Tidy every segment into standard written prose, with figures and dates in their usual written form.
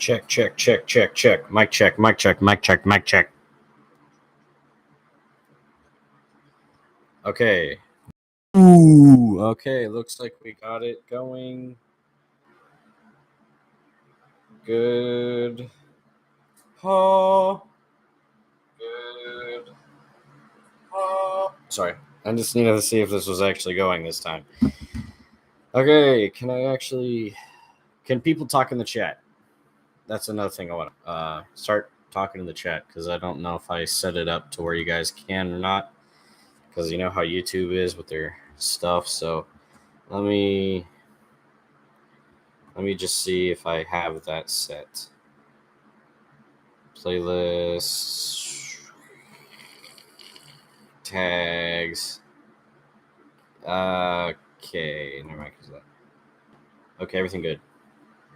Check, check, check, check, check. Mic check, mic check, mic check, mic check. Okay. Ooh, okay. Looks like we got it going. Good. Oh. Good. Oh. Sorry. I just needed to see if this was actually going this time. Okay. Can people talk in the chat? That's another thing I want to start talking in the chat because I don't know if I set it up to where you guys can or not. Because you know how YouTube is with their stuff. So let me just see if I have that set. Playlists, tags. Okay, never mind. Okay, everything good.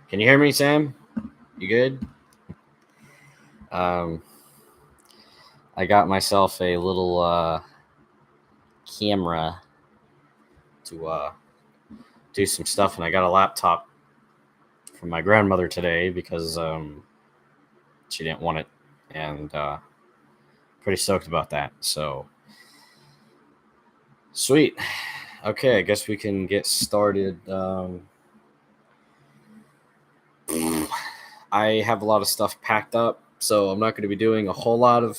Can you hear me, Sam? You good? I got myself a little camera to do some stuff, and I got a laptop from my grandmother today because she didn't want it, and pretty stoked about that. So sweet. Okay, I guess we can get started. I have a lot of stuff packed up, so I'm not going to be doing a whole lot of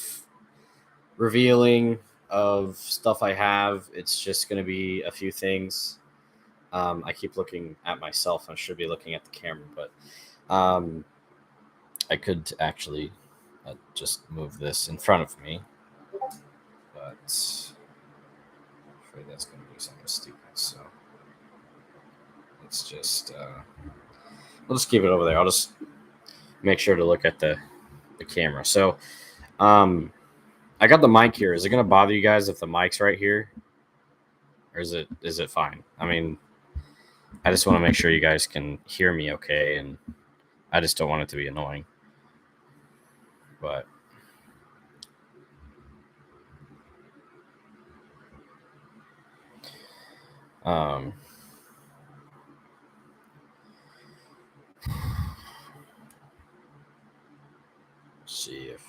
revealing of stuff I have. It's just going to be a few things. I keep looking at myself. I should be looking at the camera, but I could actually just move this in front of me. But I'm afraid that's going to do something stupid. So let's just we'll just keep it over there. I'll just make sure to look at the camera. So I got the mic here. Is it going to bother you guys if the mic's right here? Or is it fine? I mean, I just want to make sure you guys can hear me okay, and I just don't want it to be annoying. But see if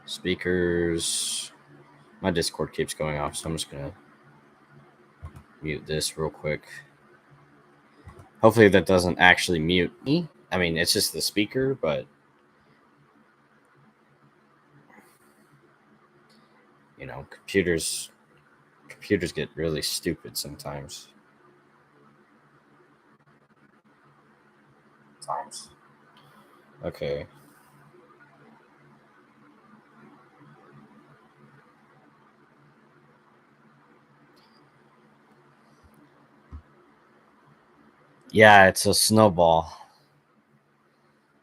speakers. My Discord keeps going off, so I'm just gonna mute this real quick. Hopefully that doesn't actually mute me. I mean, it's just the speaker, but you know, computers get really stupid sometimes. Okay. Yeah, it's a snowball.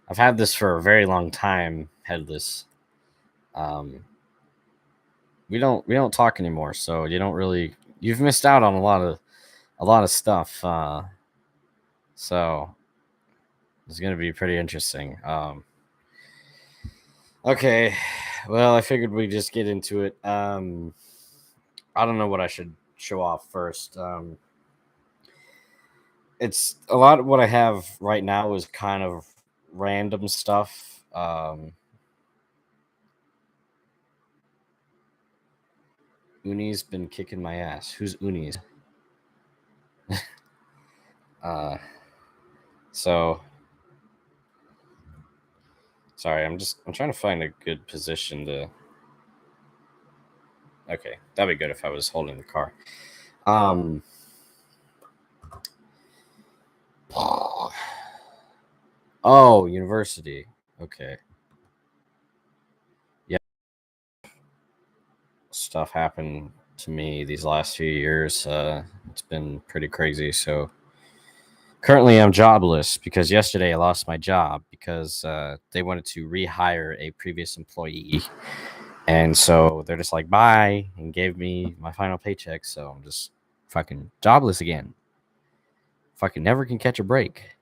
I've had this for a very long time, headless. We don't talk anymore, so you've missed out on a lot of stuff. So it's gonna be pretty interesting. Okay, well, I figured we'd just get into it. I don't know what I should show off first. It's a lot of what I have right now is kind of random stuff. Uni's been kicking my ass. Who's Uni's? So sorry, I'm trying to find a good position to. Okay, that'd be good if I was holding the car. Oh, university. Okay. Yeah. Stuff happened to me these last few years. It's been pretty crazy. So currently I'm jobless because yesterday I lost my job because they wanted to rehire a previous employee. And so they're just like, bye, and gave me my final paycheck. So I'm just fucking jobless again. Fucking never can catch a break.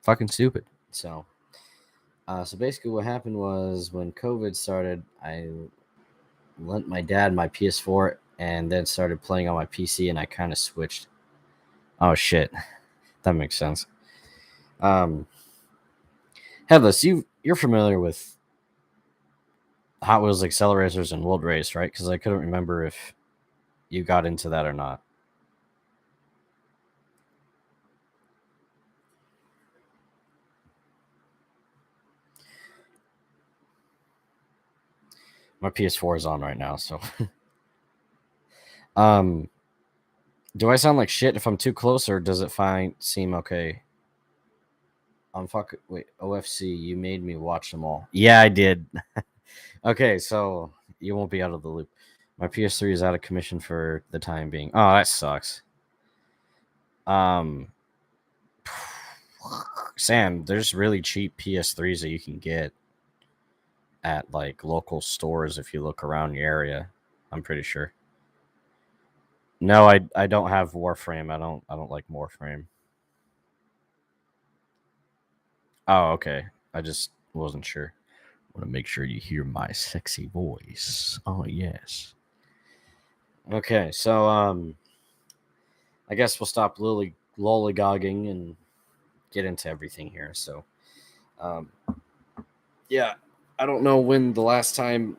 Fucking stupid. So basically what happened was when COVID started, I lent my dad my PS4 and then started playing on my PC, and I kind of switched. Oh shit, that makes sense. Headless, you're familiar with Hot Wheels accelerators and World Race, right? Because I couldn't remember if you got into that or not. My PS4 is on right now, so. Do I sound like shit if I'm too close, or does it seem okay? Wait, OFC, you made me watch them all. Yeah, I did. Okay, so you won't be out of the loop. My PS3 is out of commission for the time being. Oh, that sucks. Sam, there's really cheap PS3s that you can get at like local stores if you look around your area. I'm pretty sure. No, I don't have Warframe. I don't like Warframe. Oh, okay. I just wasn't sure. Want to make sure you hear my sexy voice. Oh yes. Okay, so I guess we'll stop lollygogging and get into everything here. So, um, yeah, I don't know when the last time.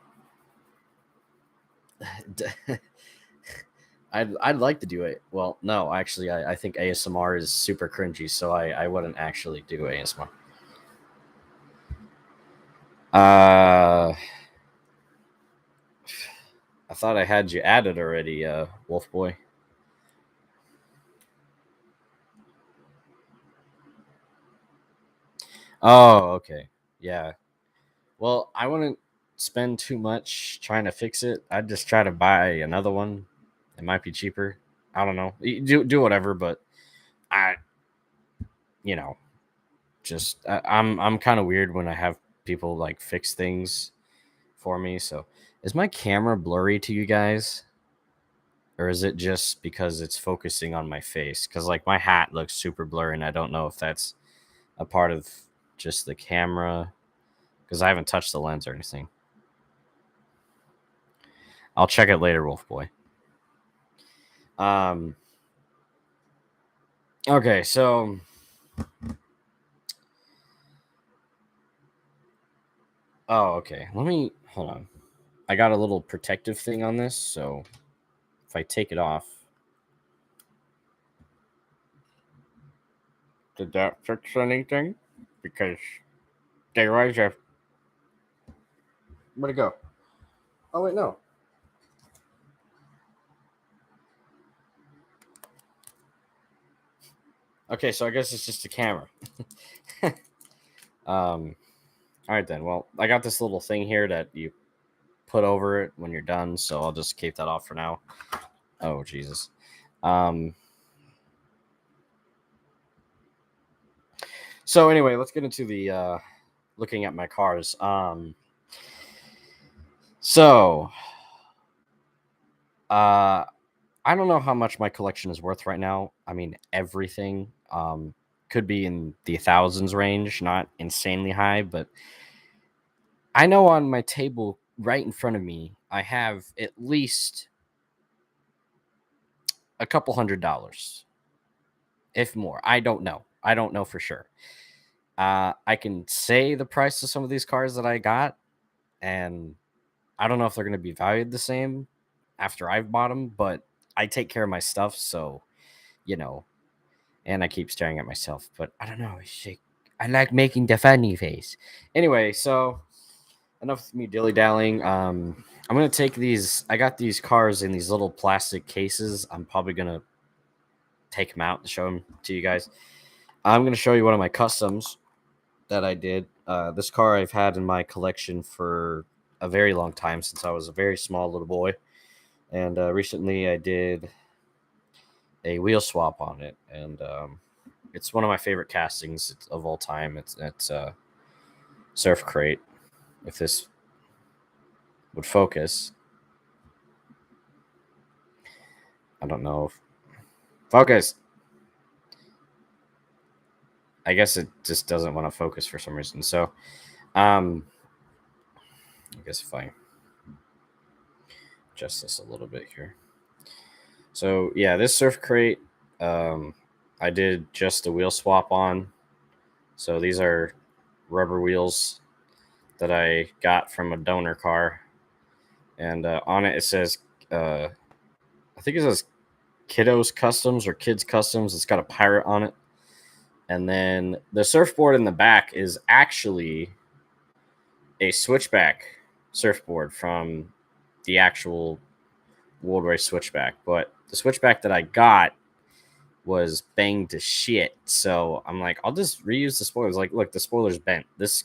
I'd like to do it. Well, no, actually, I think ASMR is super cringy, so I wouldn't actually do ASMR. I thought I had you added already, Wolf Boy. Oh, okay. Yeah. Well, I wouldn't spend too much trying to fix it. I'd just try to buy another one. It might be cheaper. I don't know. Do whatever, but I, you know, I'm kind of weird when I have people like fix things for me. So, is my camera blurry to you guys? Or is it just because it's focusing on my face? Because like my hat looks super blurry, and I don't know if that's a part of just the camera because I haven't touched the lens or anything. I'll check it later, Wolf Boy. Um. Okay, so okay. Let me hold on. I got a little protective thing on this, so if I take it off, did that fix anything? Because they rise up. Where'd it go? Oh wait, no. Okay, so I guess it's just a camera. All right then. Well, I got this little thing here that you put over it when you're done, so I'll just keep that off for now. Oh Jesus. Um. So anyway, let's get into the looking at my cars. So uh I don't know how much my collection is worth right now. I mean, everything could be in the thousands range, not insanely high, but I know on my table right in front of me, I have at least a couple $100, if more. I don't know. I don't know for sure. I can say the price of some of these cars that I got, and I don't know if they're going to be valued the same after I've bought them, but I take care of my stuff, so you know. And I keep staring at myself, but I don't know. I like making the funny face. Anyway, so enough of me dilly dallying. I'm gonna take these. I got these cars in these little plastic cases. I'm probably gonna take them out and show them to you guys. I'm gonna show you one of my customs that I did. This car I've had in my collection for a very long time since I was a very small little boy, and recently I did a wheel swap on it, and it's one of my favorite castings of all time. It's Surf Crate. If this would focus, I don't know. Focus. I guess it just doesn't want to focus for some reason. So, I guess if I adjust this a little bit here. So yeah, this surf crate, I did just a wheel swap on. So these are rubber wheels that I got from a donor car, and on it says, I think it says Kiddos Customs or Kids Customs. It's got a pirate on it, and then the surfboard in the back is actually a switchback surfboard from the actual World Race switchback, but the switchback that I got was banged to shit. So I'm like, I'll just reuse the spoilers. Like, look, the spoiler's bent. This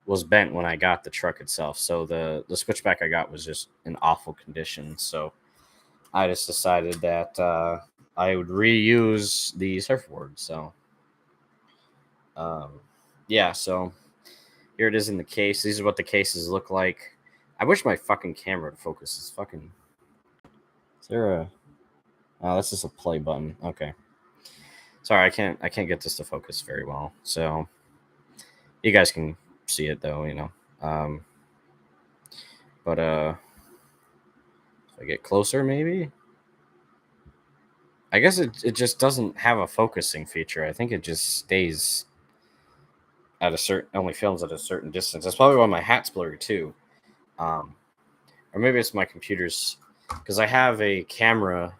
was bent when I got the truck itself. So the switchback I got was just in awful condition. So I just decided that I would reuse the surfboard. So yeah, so here it is in the case. These are what the cases look like. I wish my fucking camera would focus. It's fucking. Is there a? Oh, that's just a play button. Okay. Sorry, I can't get this to focus very well. So you guys can see it though, you know. But if I get closer, maybe. I guess it just doesn't have a focusing feature. I think it just stays at a certain, only films at a certain distance. That's probably why my hat's blurry too. Or maybe it's my computer's, because I have a camera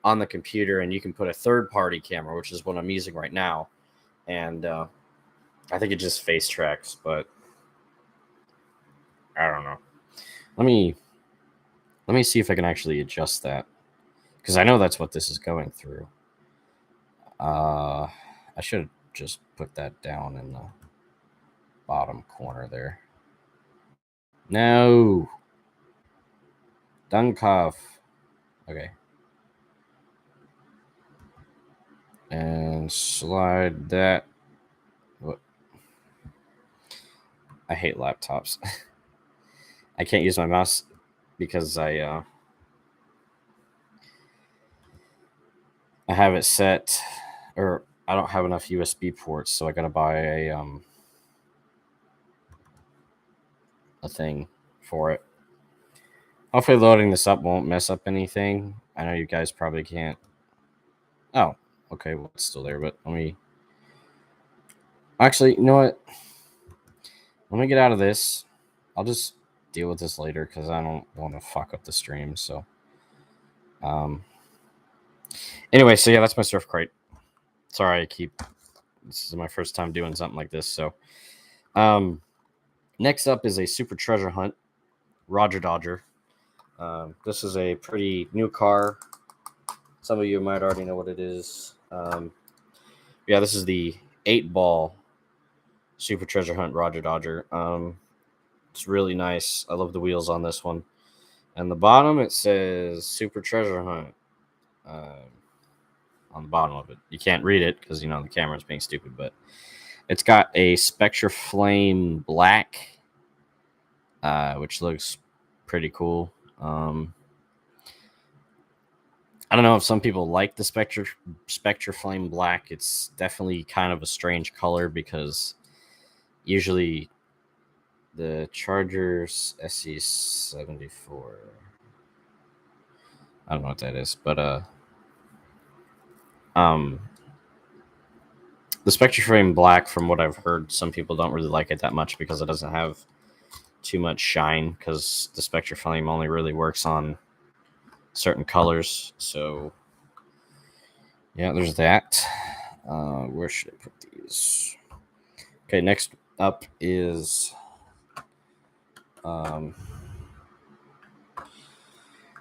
on the computer, and you can put a third-party camera, which is what I'm using right now, and I think it just face tracks, but I don't know. Let me see if I can actually adjust that, because I know that's what this is going through. I should just put that down in the bottom corner there. No. Dunkov. Okay. And slide that. What? I hate laptops. I can't use my mouse because I have it set, or I don't have enough USB ports, so I gotta buy a thing for it. Hopefully loading this up won't mess up anything. I know you guys probably can't. Oh, okay, well it's still there, but let me actually, you know what? Let me get out of this. I'll just deal with this later because I don't want to fuck up the stream. So anyway, so yeah, that's my surf crate. Sorry, this is my first time doing something like this. So next up is a Super Treasure Hunt Roger Dodger. This is a pretty new car. Some of you might already know what it is. Yeah, this is the 8-ball Super Treasure Hunt Roger Dodger. It's really nice. I love the wheels on this one. And the bottom, it says Super Treasure Hunt on the bottom of it. You can't read it because, you know, the camera's being stupid, but it's got a Spectra Flame Black, which looks pretty cool. I don't know if some people like the Spectra Flame Black. It's definitely kind of a strange color because usually the Chargers SC74, I don't know what that is, but the Spectra Flame Black, from what I've heard, some people don't really like it that much because it doesn't have too much shine, because the Spectra Flame only really works on certain colors. So yeah, there's that. Where should I put these? Okay, next up is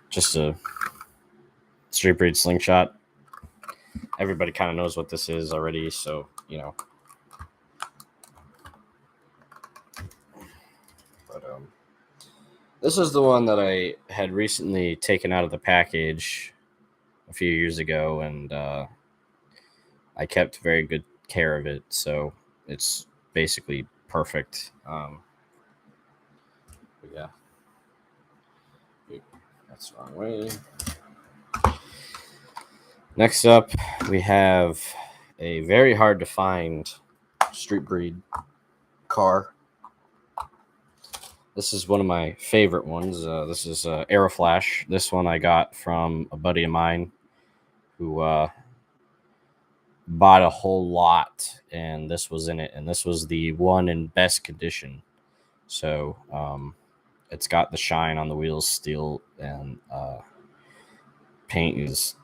just a Street Breed Slingshot. Everybody kind of knows what this is already, so you know. But this is the one that I had recently taken out of the package a few years ago, and I kept very good care of it, so it's basically perfect. Yeah, that's the wrong way. Next up, we have a very hard to find street breed car. This is one of my favorite ones. This is Aeroflash. This one I got from a buddy of mine who bought a whole lot, and this was in it. And this was the one in best condition. So it's got the shine on the wheels, steel, and paint is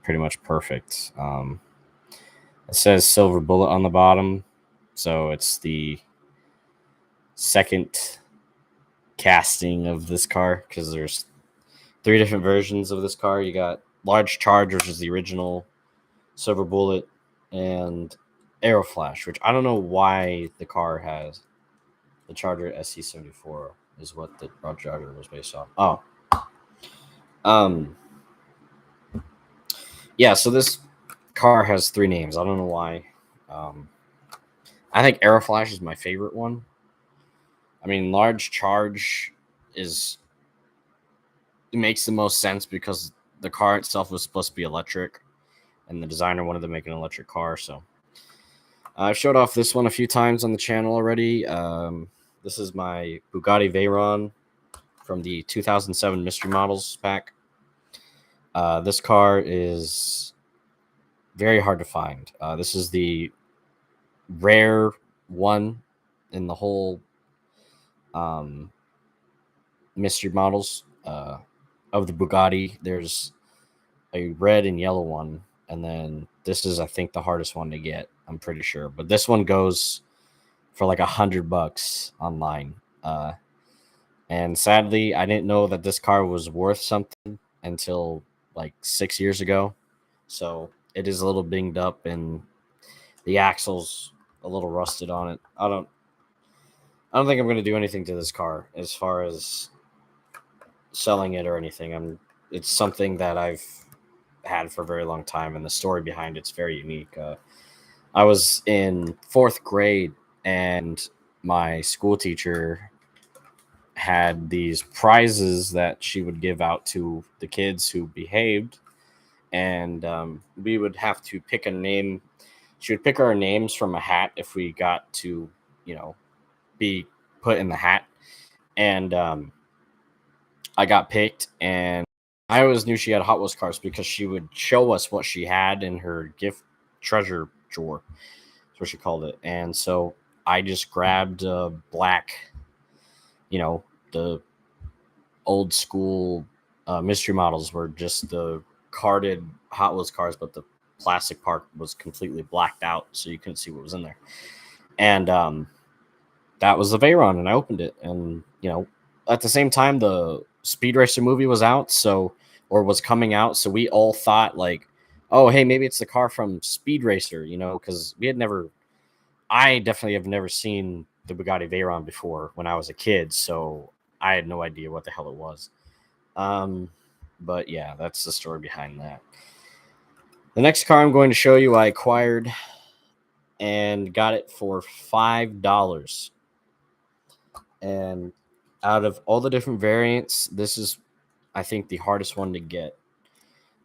pretty much perfect. It says Silver Bullet on the bottom, so it's the second casting of this car because there's 3 different versions of this car. You got Large Charge, which is the original Silver Bullet, and Aeroflash, which I don't know why the car has the Charger SC74 is what the Large Charger was based off. Yeah, so this car has 3 names. I don't know why. I think Aeroflash is my favorite one. I mean, Large Charge it makes the most sense because the car itself was supposed to be electric, and the designer wanted to make an electric car. So I've showed off this one a few times on the channel already. This is my Bugatti Veyron from the 2007 Mystery Models pack. This car is very hard to find. This is the rare one in the whole Mystery Models of the Bugatti. There's a red and yellow one, and then this is, I think, the hardest one to get. I'm pretty sure, but this one goes for like $100 online. And sadly, I didn't know that this car was worth something until like 6 years ago. So it is a little binged up, and the axle's a little rusted on it. I don't think I'm going to do anything to this car as far as selling it or anything. It's something that I've had for a very long time, and the story behind it's very unique. I was in 4th grade, and my school teacher had these prizes that she would give out to the kids who behaved, and we would have to pick a name. She would pick our names from a hat if we got to, be put in the hat. And I got picked, and I always knew she had Hot Wheels cars because she would show us what she had in her gift treasure drawer. That's what she called it. And so I just grabbed black, the old school Mystery Models were just the carded Hot Wheels cars, but the plastic part was completely blacked out, so you couldn't see what was in there. And that was the Veyron, and I opened it. And, at the same time, the Speed Racer movie was out, or was coming out. So we all thought like, oh, hey, maybe it's the car from Speed Racer, because I definitely have never seen the Bugatti Veyron before when I was a kid. So I had no idea what the hell it was. But yeah, that's the story behind that. The next car I'm going to show you, I acquired and got it for $5. And out of all the different variants, this is, I think, the hardest one to get.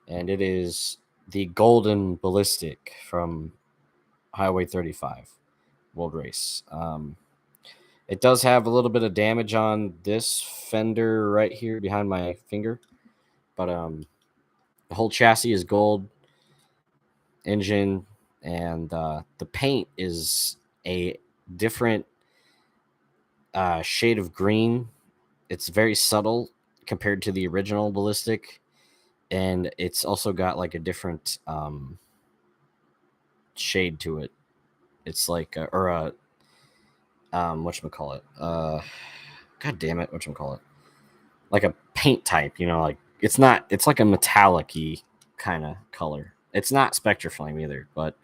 And it is the Golden Ballistic from Highway 35 World Race. It does have a little bit of damage on this fender right here behind my finger. But the whole chassis is gold, engine, and the paint is a different shade of green. It's very subtle compared to the original Ballistic, and it's also got like a different shade to it. It's like whatchamacallit? God damn it, whatchamacallit? Like a paint type, like it's like a metallic-y kind of color. It's not Spectraflame either, but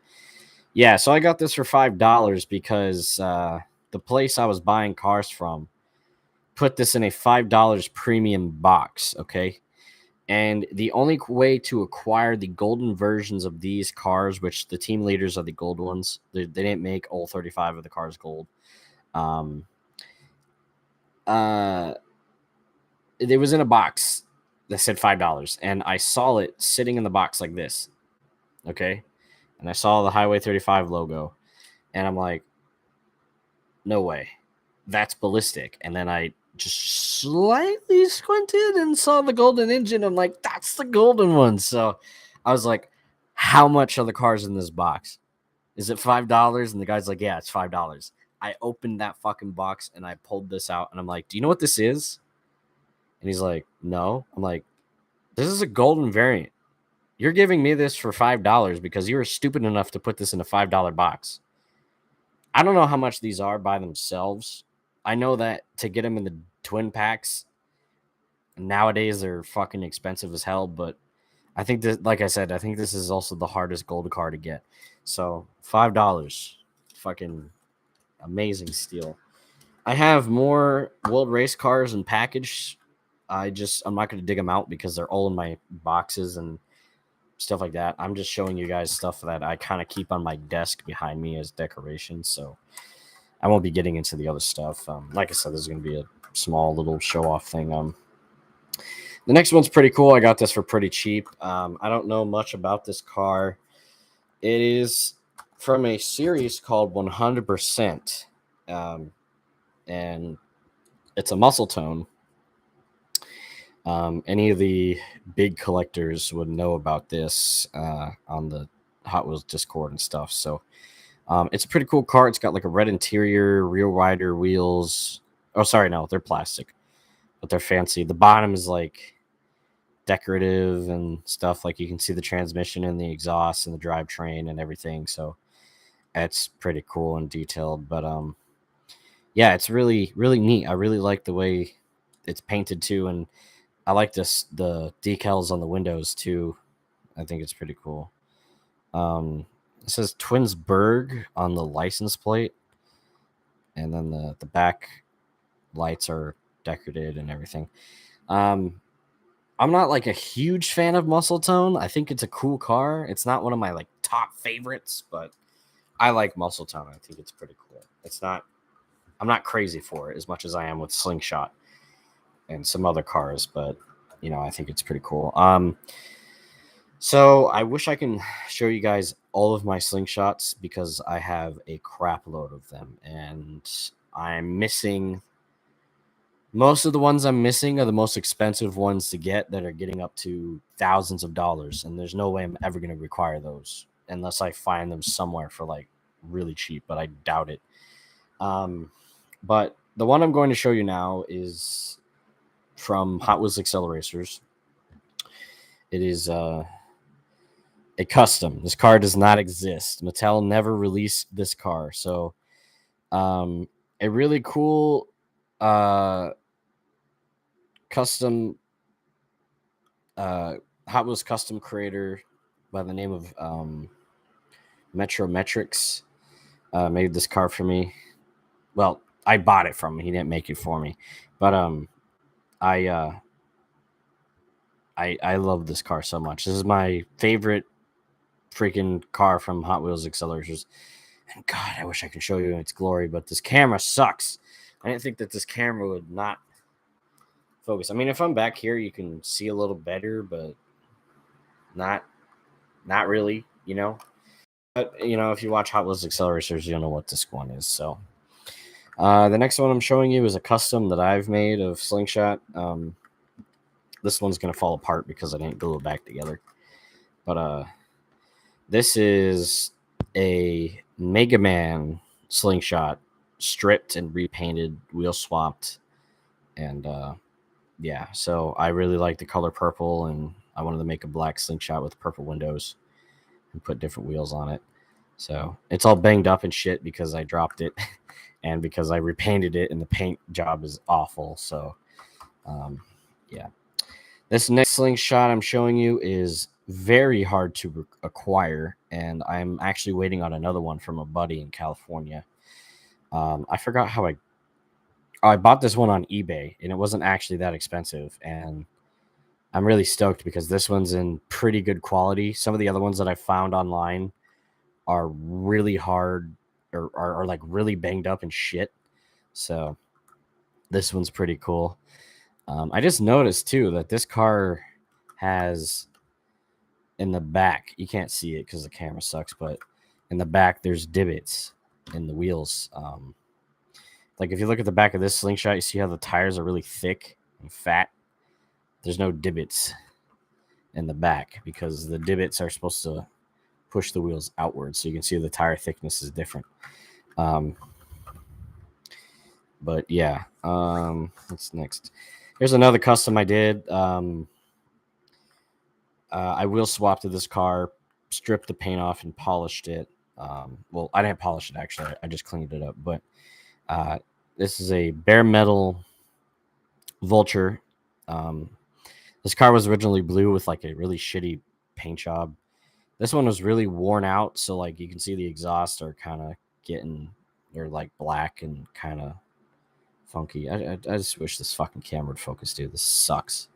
yeah, so I got this for $5 because the place I was buying cars from put this in a $5 premium box, okay? And the only way to acquire the golden versions of these cars, which the team leaders are the gold ones, they didn't make all 35 of the cars gold. It was in a box that said $5, and I saw it sitting in the box like this, okay? and I saw the Highway 35 logo, and I'm like, no way, that's ballistic. And then I just slightly squinted and saw the golden engine. I'm like, that's the golden one. So I was like, how much are the cars in this box? Is it $5? And the guy's like, yeah, it's $5. I opened that fucking box and I pulled this out, and I'm like, do you know what this is? And he's like, no. I'm like, this is a golden variant. You're giving me this for $5 because you were stupid enough to put this in a $5 box. I don't know how much these are by themselves. I know that to get them in the twin packs nowadays they're fucking expensive as hell, but I think that, like I said, I think this is also the hardest gold car to get. So $5, fucking amazing steal. I have more World Race cars and package. I'm not going to dig them out because they're all in my boxes and stuff like that. I'm just showing you guys stuff that I kind of keep on my desk behind me as decoration. So I won't be getting into the other stuff. Like I said, this is going to be a small little show off thing. The next one's pretty cool. I got this for pretty cheap. I don't know much about this car. It is from a series called 100%. And it's a muscle tone. Any of the big collectors would know about this on the Hot Wheels Discord and stuff. So it's a pretty cool car. It's got like a red interior, rear wider wheels. Oh, sorry, no, they're plastic, but they're fancy. The bottom is like decorative and stuff. Like you can see the transmission and the exhaust and the drivetrain and everything. So it's pretty cool and detailed. But yeah, it's really, really neat. I really like the way it's painted too, and I like the decals on the windows too. I think it's pretty cool. It says Twinsburg on the license plate, and then the back lights are decorated and everything. I'm not like a huge fan of Muscle Tone. I think it's a cool car. It's not one of my like top favorites, but I like Muscle Tone. I think it's pretty cool. I'm not crazy for it as much as I am with Slingshot and some other cars, but you know, I think it's pretty cool. So I wish I can show you guys all of my Slingshots because I have a crap load of them, and I'm missing. Most of the ones I'm missing are the most expensive ones to get that are getting up to thousands of dollars, and there's no way I'm ever going to require those unless I find them somewhere for like really cheap, but I doubt it. But the one I'm going to show you now is from Hot Wheels Acceleracers. It is a custom. This car does not exist. Mattel never released this car. So a really cool custom Hot Wheels custom creator by the name of Metrometrics made this car for me. Well, I bought it from him. He didn't make it for me. But I love this car so much. This is my favorite freaking car from Hot Wheels Accelerators. And God, I wish I could show you in its glory, but this camera sucks. I didn't think that this camera would not focus. I mean, if I'm back here, you can see a little better, but not really, you know. But you know, if you watch Hot Wheels Accelerators, you'll know what this one is. So the next one I'm showing you is a custom that I've made of Slingshot. This one's gonna fall apart because I didn't glue it back together. But this is a Mega Man Slingshot, stripped and repainted, wheel swapped, and yeah. So I really like the color purple, and I wanted to make a black Slingshot with purple windows and put different wheels on it. So it's all banged up and shit because I dropped it, and because I repainted it, and the paint job is awful. So yeah. This next Slingshot I'm showing you is very hard to acquire, and I'm actually waiting on another one from a buddy in California. I forgot how I bought this one on eBay, and it wasn't actually that expensive, and I'm really stoked because this one's in pretty good quality. Some of the other ones that I found online are really hard or are like really banged up and shit. So this one's pretty cool. I just noticed too that this car has in the back, you can't see it because the camera sucks, but in the back, there's divots in the wheels. Like if you look at the back of this Slingshot, you see how the tires are really thick and fat. There's no divots in the back because the divots are supposed to push the wheels outwards, so you can see the tire thickness is different. But yeah, what's next? Here's another custom I did. I wheel swapped to this car, stripped the paint off, and polished it. Well, I didn't polish it actually; I just cleaned it up. But this is a bare metal Vulture. This car was originally blue with like a really shitty paint job. This one was really worn out, so like you can see the exhaust are kind of they're like black and kind of funky. I just wish this fucking camera would focus, dude. This sucks.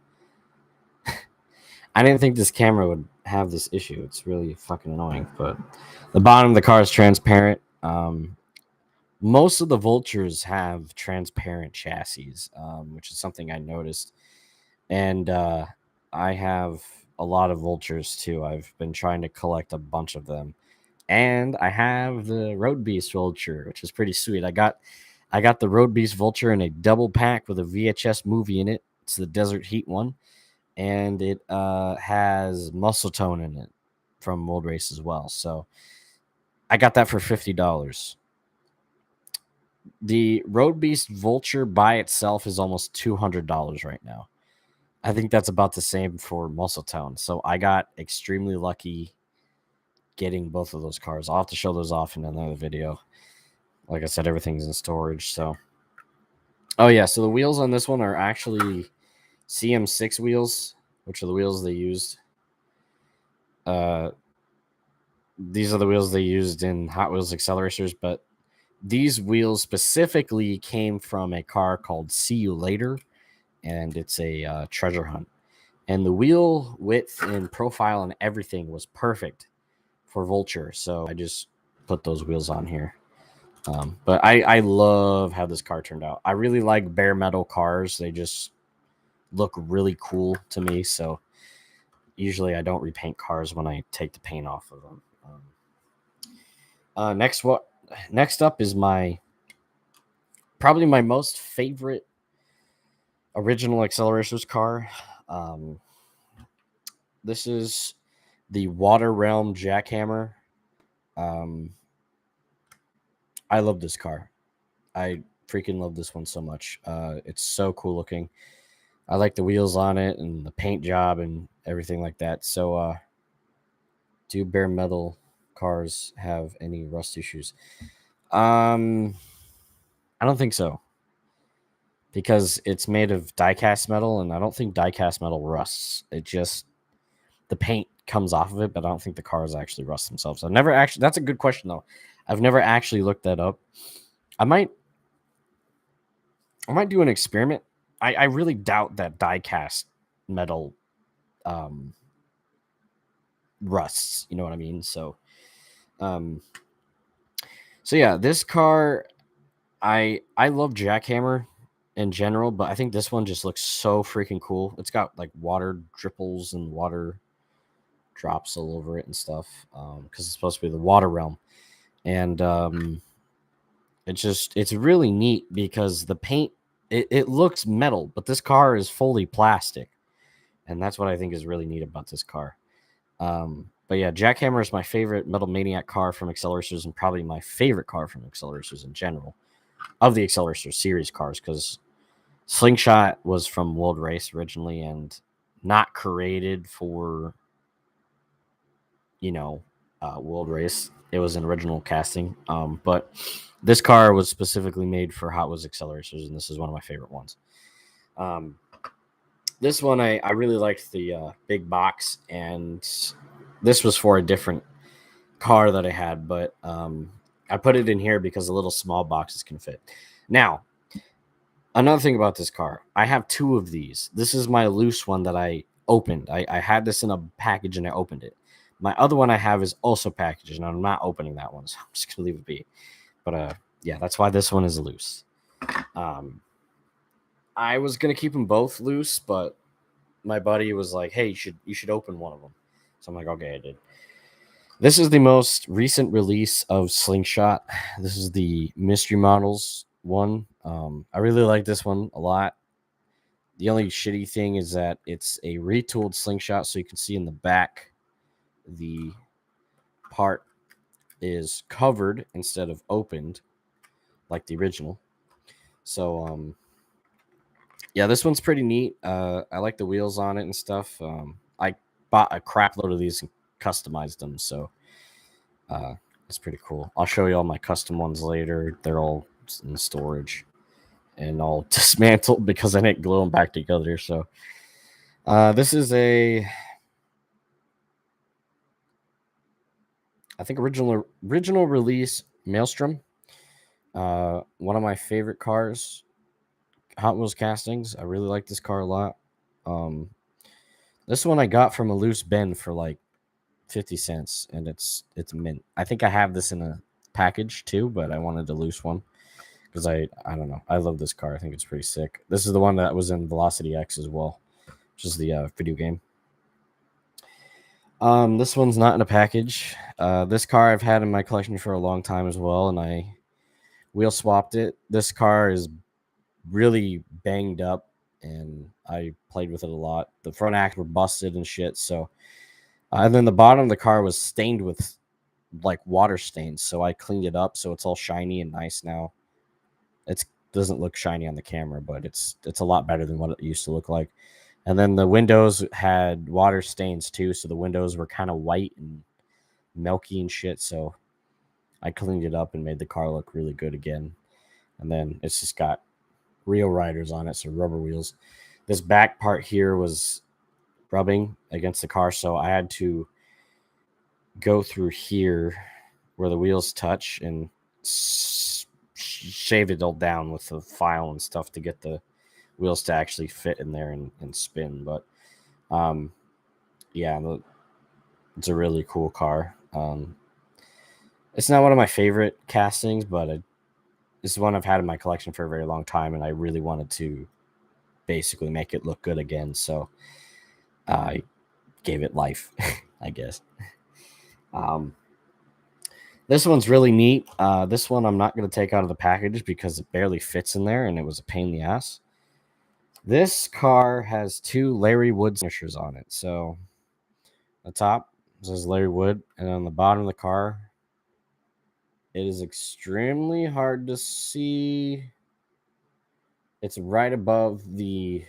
I didn't think this camera would have this issue. It's really fucking annoying. But the bottom of the car is transparent. Most of the Vultures have transparent chassis, which is something I noticed. And I have a lot of Vultures too. I've been trying to collect a bunch of them. And I have the Road Beast Vulture, which is pretty sweet. I got the Road Beast Vulture in a double pack with a VHS movie in it. It's the Desert Heat one. And it has Muscle Tone in it from World Race as well. So I got that for $50. The Road Beast Vulture by itself is almost $200 right now. I think that's about the same for Muscle Tone. So I got extremely lucky getting both of those cars. I'll have to show those off in another video. Like I said, everything's in storage. So, oh yeah, so the wheels on this one are actually CM6 wheels, which are the wheels they used. These are the wheels they used in Hot Wheels Acceleracers, but these wheels specifically came from a car called See You Later, and it's a treasure hunt. And the wheel width and profile and everything was perfect for Vulture, so I just put those wheels on here. But I love how this car turned out. I really like bare metal cars. They just look really cool to me, so usually I don't repaint cars when I take the paint off of them. Next up is probably my most favorite original Acceleracers car. This is the Water Realm Jackhammer. I love this car. I freaking love this one so much. It's so cool looking. I like the wheels on it and the paint job and everything like that. So, do bare metal cars have any rust issues? I don't think so, because it's made of die-cast metal, and I don't think die-cast metal rusts. It just, the paint comes off of it, but I don't think the cars actually rust themselves. I've never actually, that's a good question though. I've never actually looked that up. I might do an experiment. I really doubt that die-cast metal rusts. You know what I mean? So yeah, this car, I love Jackhammer in general, but I think this one just looks so freaking cool. It's got like water dripples and water drops all over it and stuff, because it's supposed to be the Water Realm. And it's really neat because the paint, it looks metal, but this car is fully plastic, and that's what I think is really neat about this car. But yeah, Jackhammer is my favorite Metal Maniac car from Acceleracers, and probably my favorite car from Acceleracers in general, of the Acceleracers series cars, because Slingshot was from World Race originally and not created for, World Race. It was an original casting, but this car was specifically made for Hot Wheels Acceleracers, and this is one of my favorite ones. This one, I really liked the big box, and this was for a different car that I had, but I put it in here because the little small boxes can fit. Now, another thing about this car, I have two of these. This is my loose one that I opened. I had this in a package and I opened it. My other one I have is also packaged, and I'm not opening that one, so I'm just gonna leave it be. But yeah, that's why this one is loose. I was gonna keep them both loose, but my buddy was like, "Hey, you should open one of them." So I'm like, okay, I did. This is the most recent release of Slingshot. This is the Mystery Models one. I really like this one a lot. The only shitty thing is that it's a retooled Slingshot, so you can see in the back the part is covered instead of opened like the original. So yeah, this one's pretty neat. I like the wheels on it and stuff. I bought a crap load of these and customized them, so it's pretty cool. I'll show you all my custom ones later. They're all in storage and all dismantled because I didn't glue them back together. So this is I think original release Maelstrom. One of my favorite cars, Hot Wheels castings. I really like this car a lot. This one I got from a loose bin for like 50 cents, and it's mint. I think I have this in a package too, but I wanted a loose one because I don't know. I love this car. I think it's pretty sick. This is the one that was in Velocity X as well, which is the video game. This one's not in a package. This car I've had in my collection for a long time as well, and I wheel swapped it. This car is really banged up, and I played with it a lot. The front axles were busted and shit. So, and then the bottom of the car was stained with like water stains. So I cleaned it up, so it's all shiny and nice now. It doesn't look shiny on the camera, but it's a lot better than what it used to look like. And then the windows had water stains too, so the windows were kind of white and milky and shit. So I cleaned it up and made the car look really good again. And then it's just got real riders on it, so rubber wheels. This back part here was rubbing against the car, so I had to go through here where the wheels touch and shave it all down with the file and stuff to get the wheels to actually fit in there and spin. But yeah, it's a really cool car. It's not one of my favorite castings, but it's one I've had in my collection for a very long time, and I really wanted to basically make it look good again. So I gave it life, I guess. This one's really neat. This one I'm not going to take out of the package because it barely fits in there, and it was a pain in the ass. This car has 2 Larry Wood signatures on it. So the top says Larry Wood, and on the bottom of the car, it is extremely hard to see. It's right above the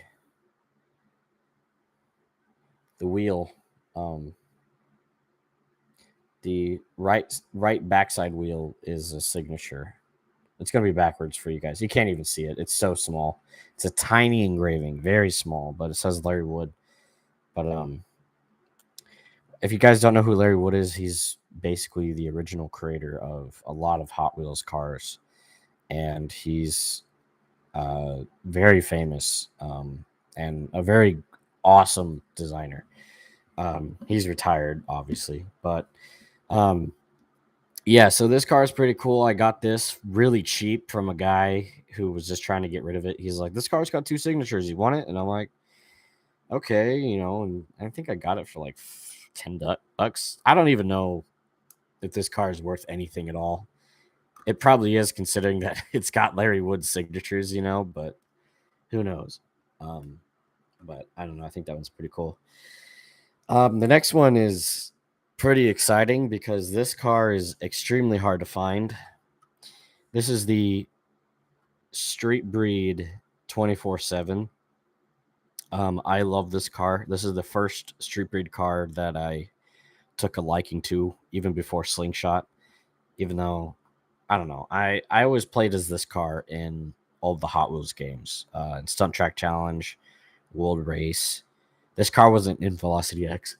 wheel. The right backside wheel is a signature. It's going to be backwards for you guys. You can't even see it. It's so small. It's a tiny engraving, very small, but it says Larry Wood. But if you guys don't know who Larry Wood is, he's basically the original creator of a lot of Hot Wheels cars, and he's very famous and a very awesome designer. He's retired, obviously, but yeah, so this car is pretty cool. I got this really cheap from a guy who was just trying to get rid of it. He's like, "This car's got 2 signatures. You want it?" And I'm like, "Okay, And I think I got it for like $10. I don't even know if this car is worth anything at all. It probably is, considering that it's got Larry Wood's signatures, but who knows? But I don't know. I think that one's pretty cool. The next one is pretty exciting because this car is extremely hard to find. This is the Street Breed 24/7. I love this car. This is the first Street Breed car that I took a liking to, even before Slingshot. Even though, I don't know, I always played as this car in all the Hot Wheels games, in Stunt Track Challenge, World Race. This car wasn't in Velocity X.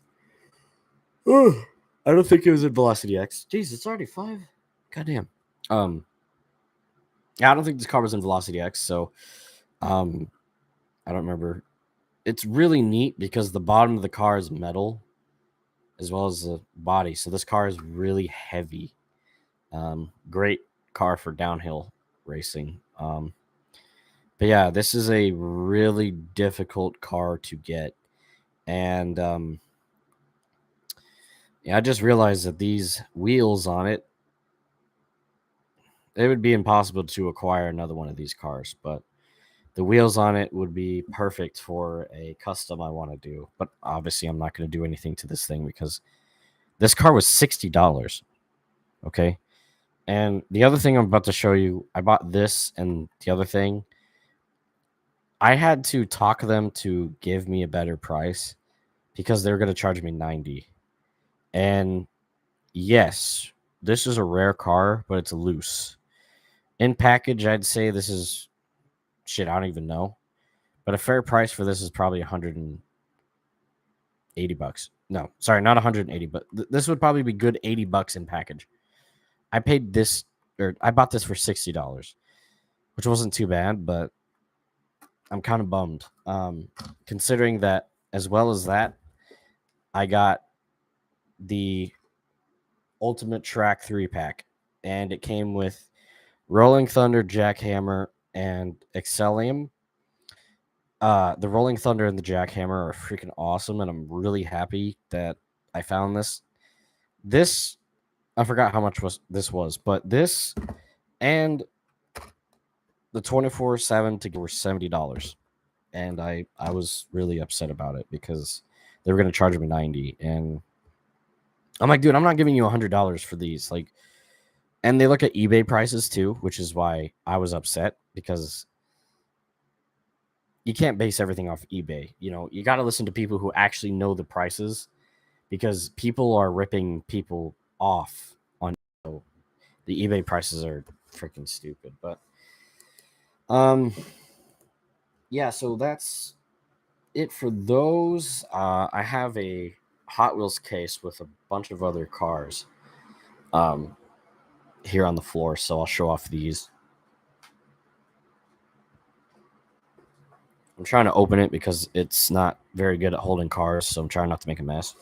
I don't think it was in Velocity X. Jeez, it's already 5. Goddamn. Yeah, I don't think this car was in Velocity X, so I don't remember. It's really neat because the bottom of the car is metal as well as the body. So this car is really heavy. Great car for downhill racing. But yeah, this is a really difficult car to get. And Yeah, I just realized that these wheels on it, it would be impossible to acquire another one of these cars, but the wheels on it would be perfect for a custom I want to do. But obviously, I'm not going to do anything to this thing because this car was $60. Okay. And the other thing I'm about to show you, I bought this and the other thing. I had to talk them to give me a better price because they're going to charge me 90. And yes, this is a rare car, but it's loose. In package, I'd say this is shit, I don't even know. But a fair price for this is probably 180 bucks. No, sorry, not 180, but this would probably be good 80 bucks in package. I paid this, or I bought this for $60, which wasn't too bad, but I'm kind of bummed. Considering that, as well as that, I got the Ultimate Track 3-pack, and it came with Rolling Thunder, Jackhammer, and Excellium. The Rolling Thunder and the Jackhammer are freaking awesome, and I'm really happy that I found this. This, I forgot how much this was, but this and the 24/7 to were $70, and I was really upset about it because they were going to charge me 90, and I'm like, dude, I'm not giving you $100 for these. Like, and they look at eBay prices too, which is why I was upset because you can't base everything off eBay. You know, you got to listen to people who actually know the prices because people are ripping people off on the eBay prices are freaking stupid. But yeah, so that's it for those. I have a Hot Wheels case with a bunch of other cars here on the floor, so I'll show off these. I'm trying to open it because it's not very good at holding cars, so I'm trying not to make a mess.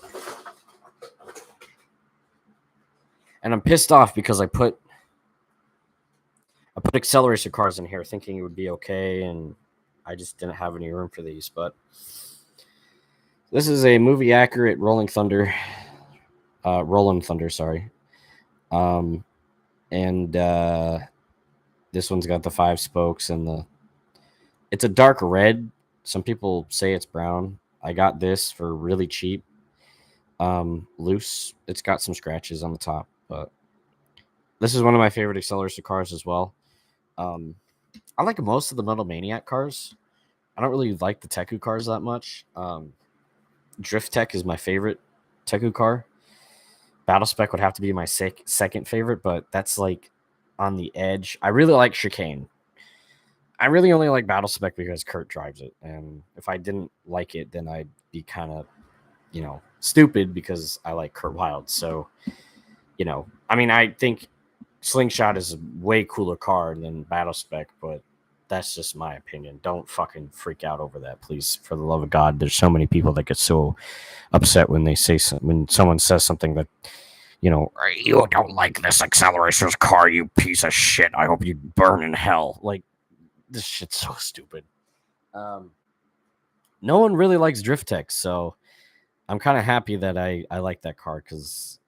And I'm pissed off because I put Accelerator cars in here thinking it would be okay, and I just didn't have any room for these. But this is a movie accurate Rolling Thunder, sorry. And this one's got the 5 spokes and it's a dark red. Some people say it's brown. I got this for really cheap. Loose. It's got some scratches on the top, but this is one of my favorite Accelerator cars as well. I like most of the Metal Maniac cars. I don't really like the Teku cars that much. Drift Tech is my favorite Teku car. Battle Spec would have to be my second favorite, but that's like on the edge. I really like Chicane. I really only like Battle Spec because Kurt drives it, and if I didn't like it, then I'd be kind of, stupid because I like Kurt Wilde. So, I mean, I think Slingshot is a way cooler car than Battle Spec, but that's just my opinion. Don't fucking freak out over that, please. For the love of God, there's so many people that get so upset when they say when someone says something that, you don't like this Accelerator's car, you piece of shit. I hope you burn in hell. Like, this shit's so stupid. No one really likes Drift Tech, so I'm kind of happy that I like that car because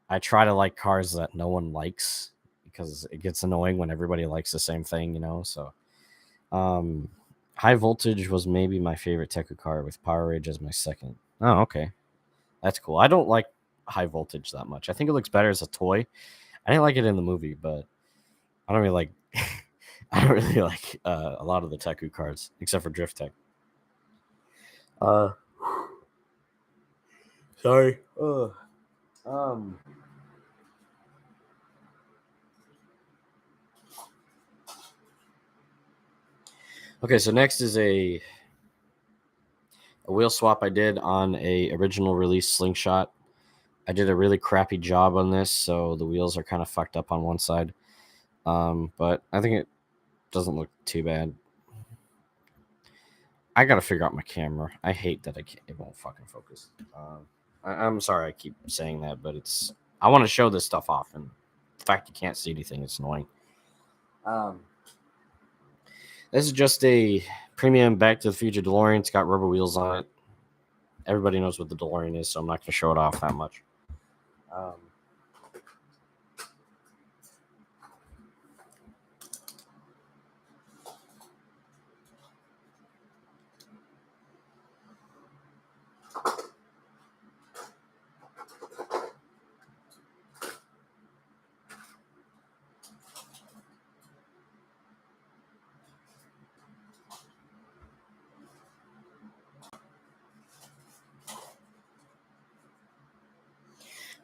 I try to like cars that no one likes because it gets annoying when everybody likes the same thing, So, High Voltage was maybe my favorite Teku car with Power Rage as my second. Oh, okay. That's cool. I don't like High Voltage that much. I think it looks better as a toy. I didn't like it in the movie, but I don't really like I don't really like a lot of the Teku cards except for Drift Tech. Sorry. Okay, so next is a wheel swap I did on a original release Slingshot. I did a really crappy job on this, so the wheels are kind of fucked up on one side. But I think it doesn't look too bad. I gotta figure out my camera. I hate that it won't fucking focus. I'm sorry I keep saying that, but I want to show this stuff off, and the fact you can't see anything, it's annoying. This is just a premium Back to the Future DeLorean. It's got rubber wheels on it. Everybody knows what the DeLorean is, so I'm not going to show it off that much. Um,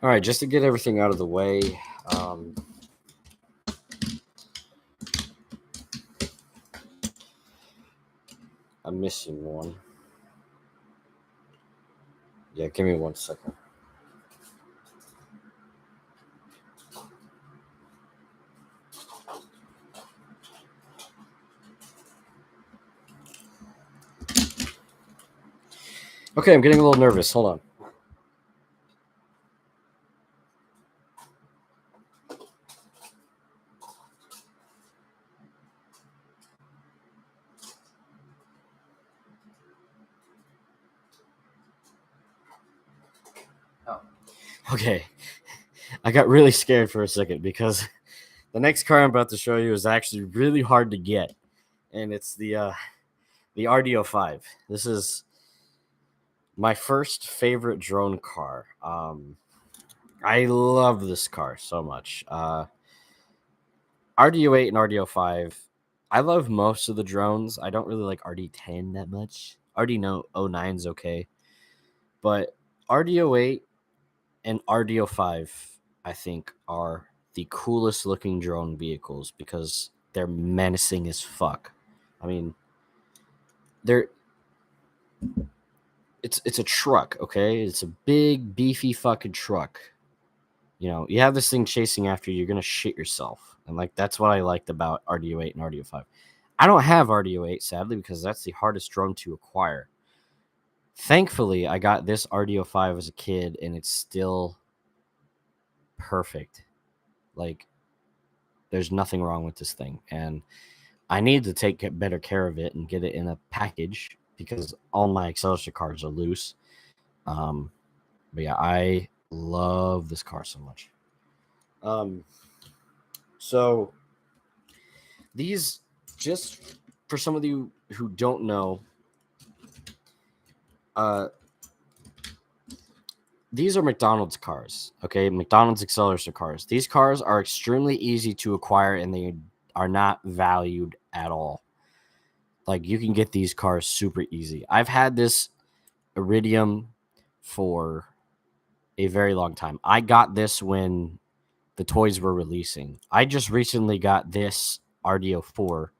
all right, just to get everything out of the way. Um, I'm missing one. Yeah, give me 1 second. Okay, I'm getting a little nervous. Hold on. Oh. Okay. I got really scared for a second because the next car I'm about to show you is actually really hard to get, and it's the RDO5. This is my first favorite drone car. I love this car so much. RDO8 and RDO5. I love most of the drones. I don't really like RD10 that much. RD09 is okay, but RDO8 and RDO5, I think, are the coolest looking drone vehicles because they're menacing as fuck. I mean, they're it's a truck, okay? It's a big, beefy fucking truck. You know, you have this thing chasing after you, you're gonna shit yourself. And like that's what I liked about RDO8 and RDO5. I don't have RDO8, sadly, because that's the hardest drone to acquire. Thankfully, I got this RDO5 as a kid, and it's still perfect. Like, there's nothing wrong with this thing. And I need to take better care of it and get it in a package because all my Excelsior cards are loose. But yeah, I love this car so much. So these, just for some of you who don't know, these are McDonald's cars. Okay, McDonald's Excelsior cars. These cars are extremely easy to acquire, and they are not valued at all. Like, you can get these cars super easy. I've had this Iridium for a very long time. I got this when the toys were releasing. I just recently got this RDO4.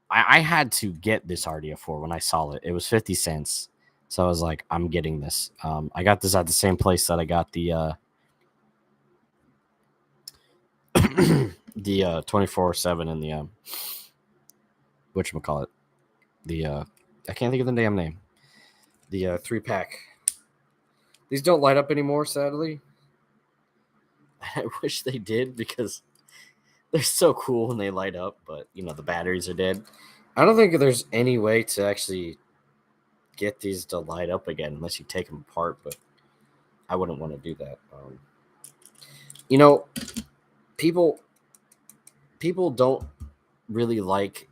I had to get this RDO4 when I saw it. It was 50 cents. So I was like, I'm getting this. I got this at the same place that I got the the 24/7 and the whatchamacallit, the I can't think of the damn name. The 3-pack. These don't light up anymore, sadly. I wish they did because they're so cool when they light up, but you know, the batteries are dead. I don't think there's any way to actually get these to light up again unless you take them apart, but I wouldn't want to do that. You know, people don't really like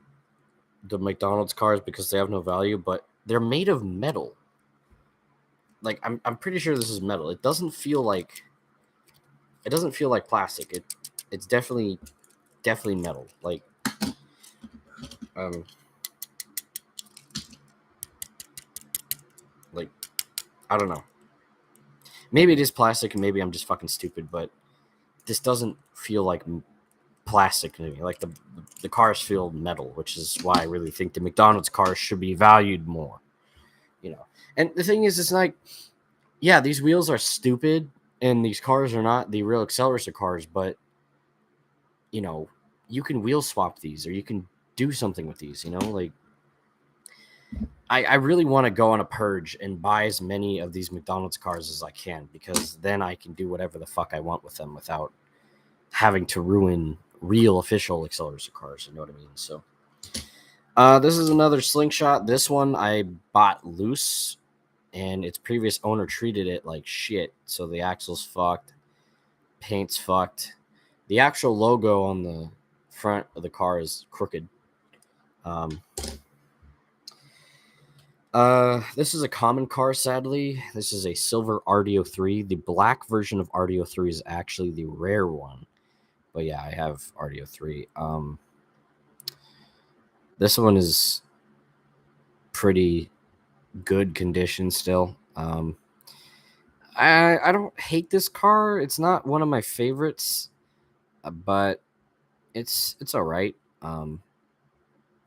the McDonald's cars because they have no value, but they're made of metal. Like, I'm pretty sure this is metal. It doesn't feel like plastic. It's definitely metal. Like, like, I don't know. Maybe it is plastic and maybe I'm just fucking stupid, but this doesn't feel like plastic to me. Like, the cars feel metal, which is why I really think the McDonald's cars should be valued more. You know, and the thing is, it's like, yeah, these wheels are stupid and these cars are not the real Excelsior cars, but you know, you can wheel swap these or you can do something with these, you know, like I really want to go on a purge and buy as many of these McDonald's cars as I can, because then I can do whatever the fuck I want with them without having to ruin real official Excelsior cars. You know what I mean? So this is another Slingshot. This one I bought loose and its previous owner treated it like shit. So the axle's fucked, paint's fucked. The actual logo on the front of the car is crooked. This is a common car, sadly. This is a silver RDO 3. The black version of RDO 3 is actually the rare one. But yeah, I have RDO 3. This one is pretty good condition still. I don't hate this car. It's not one of my favorites, but it's all right.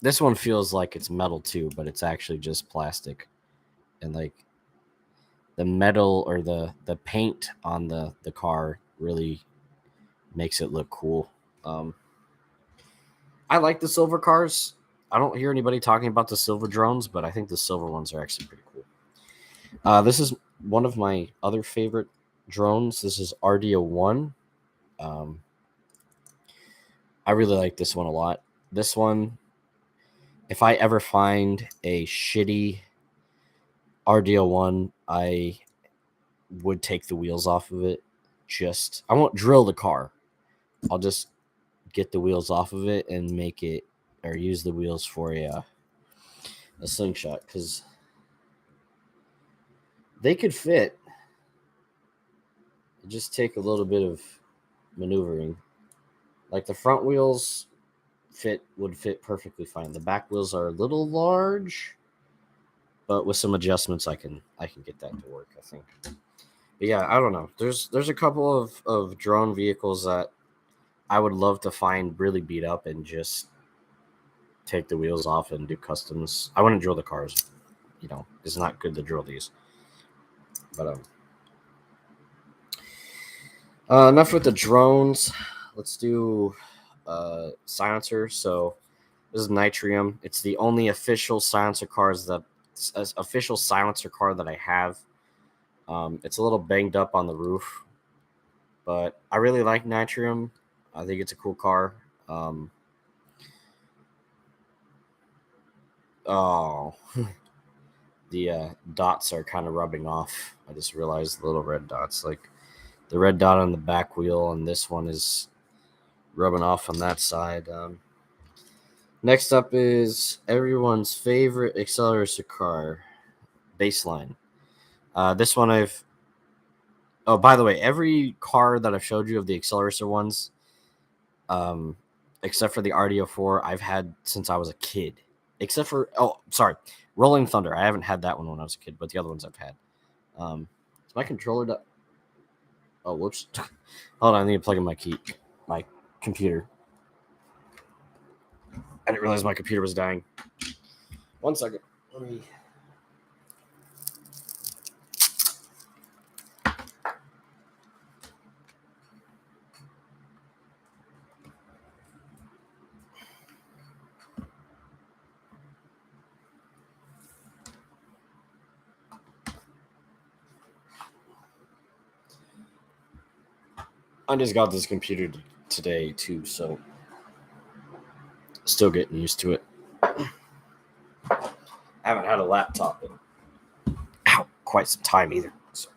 This one feels like it's metal too, but it's actually just plastic, and like the metal or the paint on the car really makes it look cool. I like the silver cars. I don't hear anybody talking about the silver drones, but I think the silver ones are actually pretty cool. This is one of my other favorite drones. This is RDO 1. I really like this one a lot. This one, if I ever find a shitty RDO 1, I would take the wheels off of it. I won't drill the car. I'll just get the wheels off of it and make it, or use the wheels for a slingshot, because they could fit. Just take a little bit of maneuvering. Like the front wheels would fit perfectly fine. The back wheels are a little large, but with some adjustments, I can get that to work, I think. But yeah, I don't know. There's a couple of drone vehicles that I would love to find really beat up and just take the wheels off and do customs. I wouldn't drill the cars. It's not good to drill these. But enough with the drones. Let's do silencer. So this is Nitrium. It's the only official silencer car that I have. It's a little banged up on the roof, but I really like Nitrium. I think it's a cool car. Oh, the dots are kind of rubbing off. I just realized the little red dots. Like the red dot on the back wheel, and this one is rubbing off on that side. Next up is everyone's favorite accelerator car, Baseline. This one Oh, by the way, every car that I've showed you of the accelerator ones, except for the RDO 4, I've had since I was a kid. Except for, Rolling Thunder. I haven't had that one when I was a kid, but the other ones I've had. Is my controller Oh, whoops. Hold on, I need to plug in my computer. I didn't realize my computer was dying. 1 second. Let me... I just got this computer today too, so still getting used to it. I haven't had a laptop in quite some time either. So.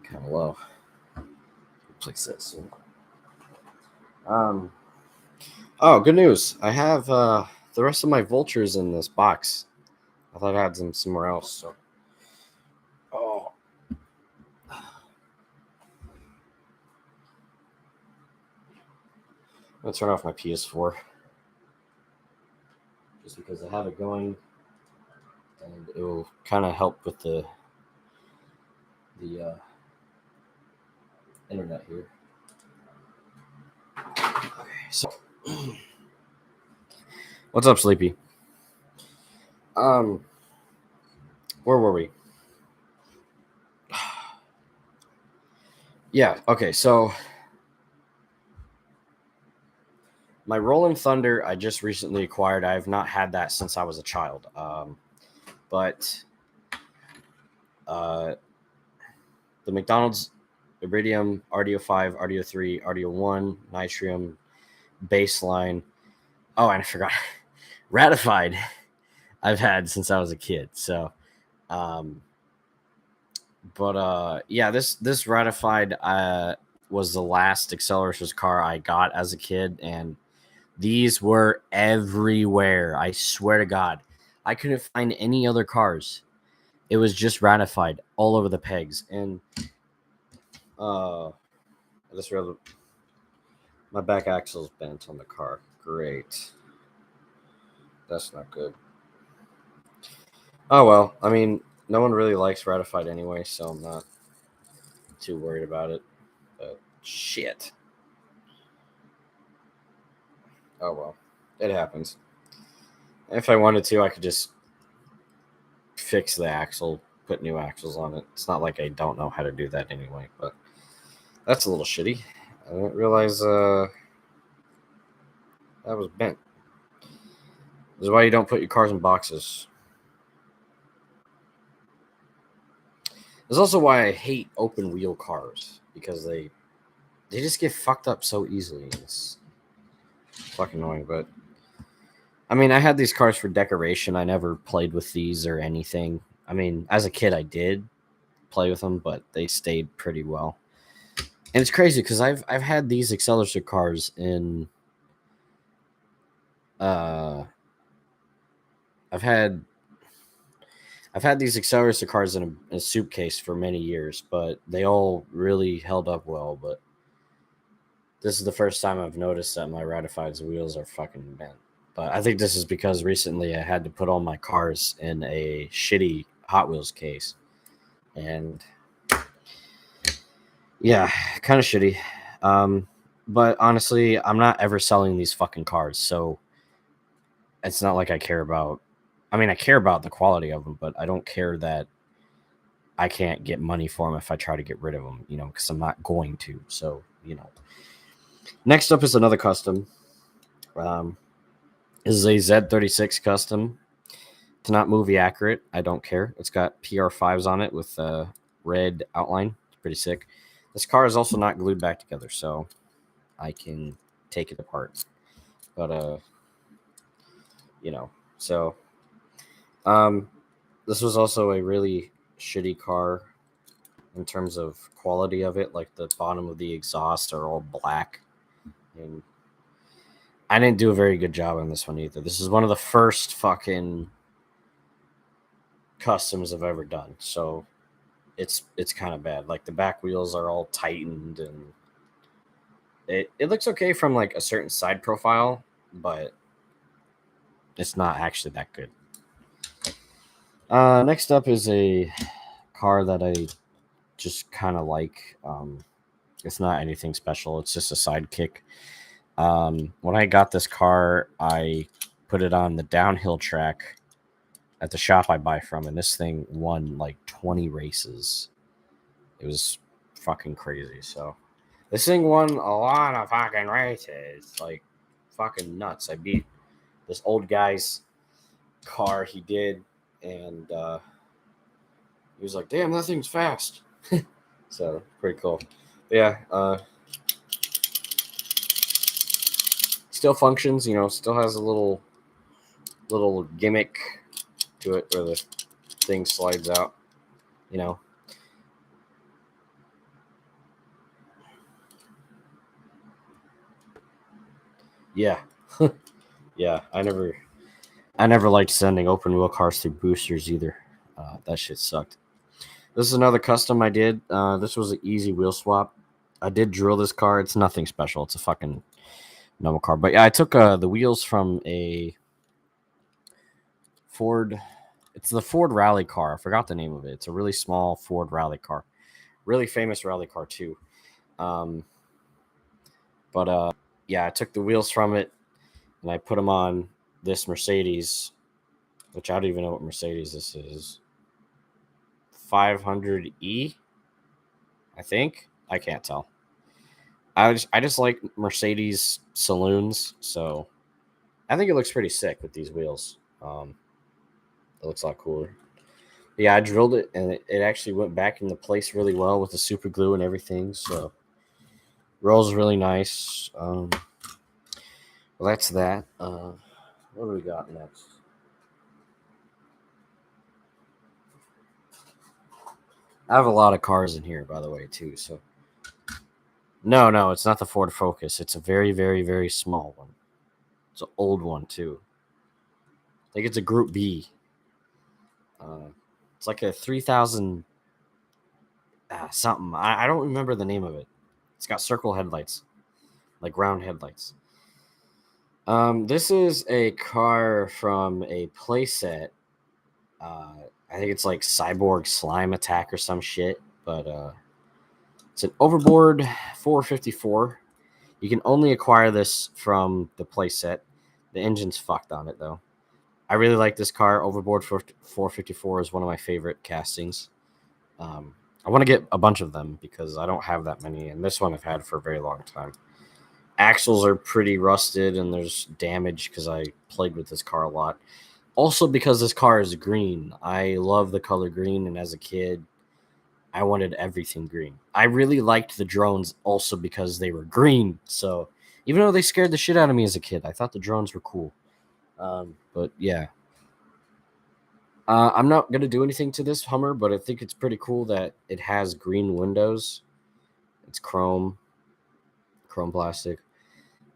Kind of low. Place this. Oh, good news! I have the rest of my vultures in this box. I thought I had them somewhere else. So, I'm gonna turn off my PS4 just because I have it going, and it will kind of help with the internet here. So, what's up, Sleepy? Where were we? Yeah. Okay. So, my Rolling Thunder, I just recently acquired. I have not had that since I was a child. But the McDonald's Iridium, RDO 5, RDO 3, RDO 1, Nitrium, Baseline. Oh, and I forgot. Ratified, I've had since I was a kid. So, yeah, this Ratified was the last Accelerators car I got as a kid, and these were everywhere. I swear to God, I couldn't find any other cars. It was just Ratified all over the pegs, and I just realized my back axle's bent on the car. Great, that's not good. Oh well, I mean, no one really likes Ratified anyway, so I'm not too worried about it. But shit. Oh well, it happens. If I wanted to, I could just fix the axle, put new axles on it. It's not like I don't know how to do that anyway, but that's a little shitty. I didn't realize that was bent. This is why you don't put your cars in boxes. This is also why I hate open wheel cars, because they just get fucked up so easily. It's fucking annoying, but I mean, I had these cars for decoration. I never played with these or anything. I mean, as a kid, I did play with them, but they stayed pretty well. And it's crazy because I've had these Accelerator cars in. I've had these Accelerator cars in a suitcase for many years, but they all really held up well. But this is the first time I've noticed that my Ratified's wheels are fucking bent. But I think this is because recently I had to put all my cars in a shitty Hot Wheels case. And yeah, kind of shitty. But honestly, I'm not ever selling these fucking cars. So it's not like I care about. I mean, I care about the quality of them, but I don't care that I can't get money for them if I try to get rid of them, because I'm not going to. So, Next up is another custom. This is a Z36 custom. It's not movie accurate. I don't care. It's got PR5s on it with a red outline. It's pretty sick. This car is also not glued back together, so I can take it apart. But, so this was also a really shitty car in terms of quality of it. Like the bottom of the exhaust are all black, and I didn't do a very good job on this one either. This is one of the first fucking customs I've ever done, so it's kind of bad. Like the back wheels are all tightened, and it looks okay from like a certain side profile, but it's not actually that good. Next up is a car that I just kind of like. It's not anything special. It's just a sidekick. When I got this car, I put it on the downhill track at the shop I buy from, and this thing won like 20 races. It was fucking crazy. So this thing won a lot of fucking races. Like fucking nuts. I beat this old guy's car he did, and he was like, damn, that thing's fast. So pretty cool. But yeah, still functions, still has a little gimmick to it where the thing slides out, Yeah. Yeah, I never liked sending open wheel cars through boosters either. That shit sucked. This is another custom I did. This was an easy wheel swap. I did drill this car. It's nothing special. It's a fucking normal car. But yeah, I took the wheels from a Ford. It's the Ford rally car. I forgot the name of it. It's a really small Ford rally car. Really famous rally car too. But yeah, I took the wheels from it and I put them on this Mercedes, which I don't even know what Mercedes this is. 500E, I think. I can't tell. I just like Mercedes saloons, so I think it looks pretty sick with these wheels. It looks a lot cooler. Yeah, I drilled it and it actually went back into place really well with the super glue and everything. So rolls really nice. Well, that's that. What do we got next? I have a lot of cars in here, by the way, too. So no, it's not the Ford Focus. It's a very, very, very small one. It's an old one too. I think it's a Group B. It's like a 3000 something. I don't remember the name of it. It's got circle headlights, like round headlights. This is a car from a playset. I think it's like Cyborg Slime Attack or some shit, but it's an Overboard 454. You can only acquire this from the playset. The engine's fucked on it though. I really like this car. Overboard 454 is one of my favorite castings. I want to get a bunch of them because I don't have that many, and this one I've had for a very long time. Axles are pretty rusted and there's damage because I played with this car a lot. Also because this car is green. I love the color green, and as a kid, I wanted everything green. I really liked the drones also because they were green. So even though they scared the shit out of me as a kid, I thought the drones were cool. But yeah. I'm not going to do anything to this Hummer, but I think it's pretty cool that it has green windows. It's chrome plastic.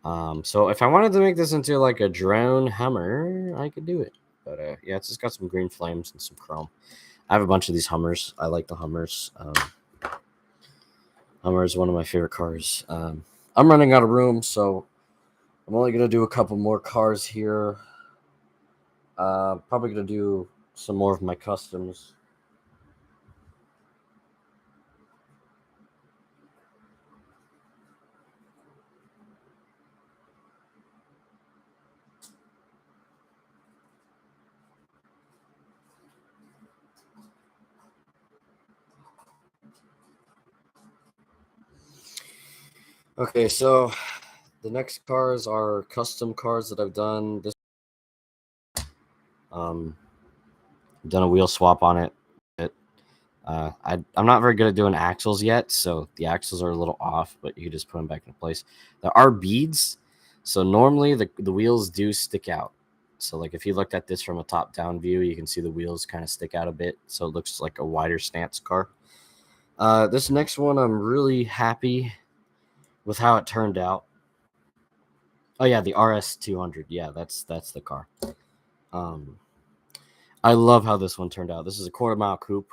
So if I wanted to make this into like a drone Hummer, I could do it. But yeah, it's just got some green flames and some chrome. I have a bunch of these Hummers. I like the Hummers. Hummer is one of my favorite cars. I'm running out of room, so I'm only going to do a couple more cars here. Probably going to do some more of my customs. Okay, so the next cars are custom cars that I've done. This done a wheel swap on it. I'm not very good at doing axles yet, so the axles are a little off, but you can just put them back in place. There are beads, so normally the wheels do stick out. So like if you looked at this from a top-down view, you can see the wheels kind of stick out a bit, so it looks like a wider stance car. This next one, I'm really happy with how it turned out. Oh yeah, the RS 200. Yeah, that's the car. I love how this one turned out. This is a quarter mile coupe,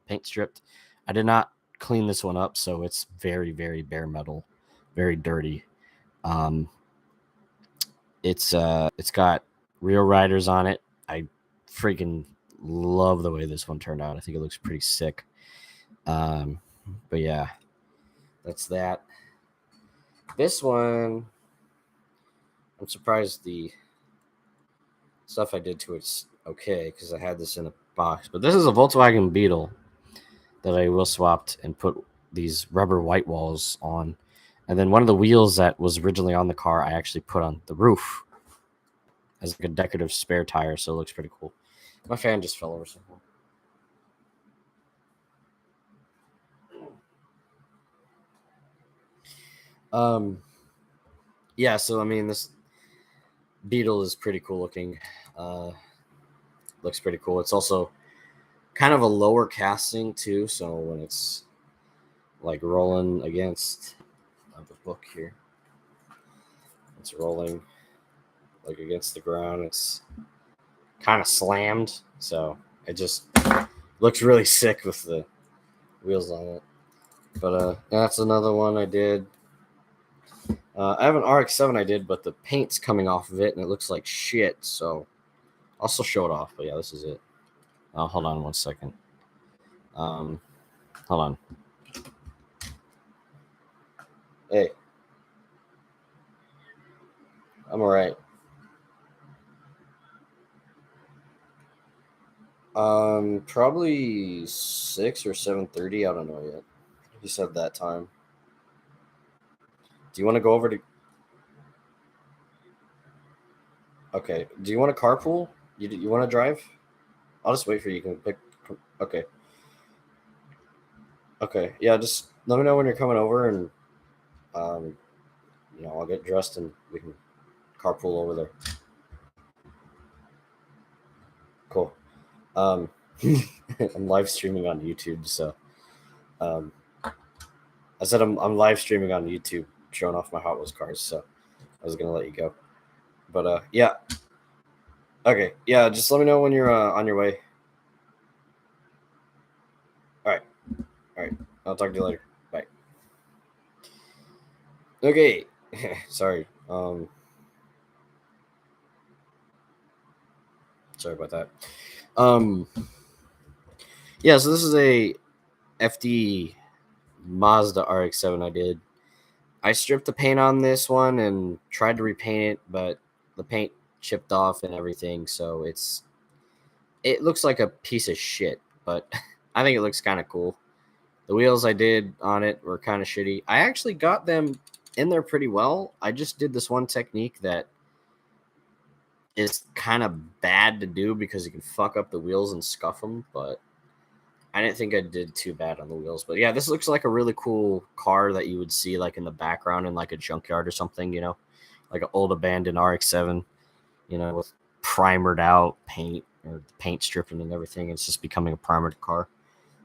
paint stripped. I did not clean this one up, so it's very, very bare metal, very dirty. It's got real riders on it. I freaking love the way this one turned out. I think it looks pretty sick. But yeah, that's that. This one, I'm surprised the stuff I did to it's okay because I had this in a box. But this is a Volkswagen Beetle that I wheel swapped and put these rubber white walls on. And then one of the wheels that was originally on the car, I actually put on the roof as like a decorative spare tire. So it looks pretty cool. My fan just fell over something. Yeah, so I mean, this Beetle is pretty cool looking. Looks pretty cool. It's also kind of a lower casting too, so when it's like rolling against the book here, it's rolling like against the ground. It's kind of slammed, so it just looks really sick with the wheels on it. But that's another one I did. I have an RX-7 I did, but the paint's coming off of it and it looks like shit. So I'll still show it off. But yeah, this is it. Hold on 1 second. Hold on. Hey. I'm all right. Probably 6 or 7:30. I don't know yet. He said that time. Do you want to go over to? Okay. Do you want to carpool? You want to drive? I'll just wait for you. You can pick. Okay. Okay. Yeah. Just let me know when you're coming over, and um, I'll get dressed and we can carpool over there. Cool. Um, I'm live streaming on YouTube, so um, I said I'm live streaming on YouTube, showing off my Hot Wheels cars. So I was gonna let you go, but yeah. Okay, yeah. Just let me know when you're on your way. All right, all right. I'll talk to you later. Bye. Okay. Sorry. Sorry about that. Yeah. So this is a FD Mazda RX-7. I stripped the paint on this one and tried to repaint it, but the paint chipped off and everything. So it looks like a piece of shit, but I think it looks kind of cool. The wheels I did on it were kind of shitty. I actually got them in there pretty well. I just did this one technique that is kind of bad to do because you can fuck up the wheels and scuff them, but I didn't think I did too bad on the wheels. But yeah, this looks like a really cool car that you would see like in the background in like a junkyard or something, like an old abandoned RX-7, with primered out paint or paint stripping and everything. It's just becoming a primered car.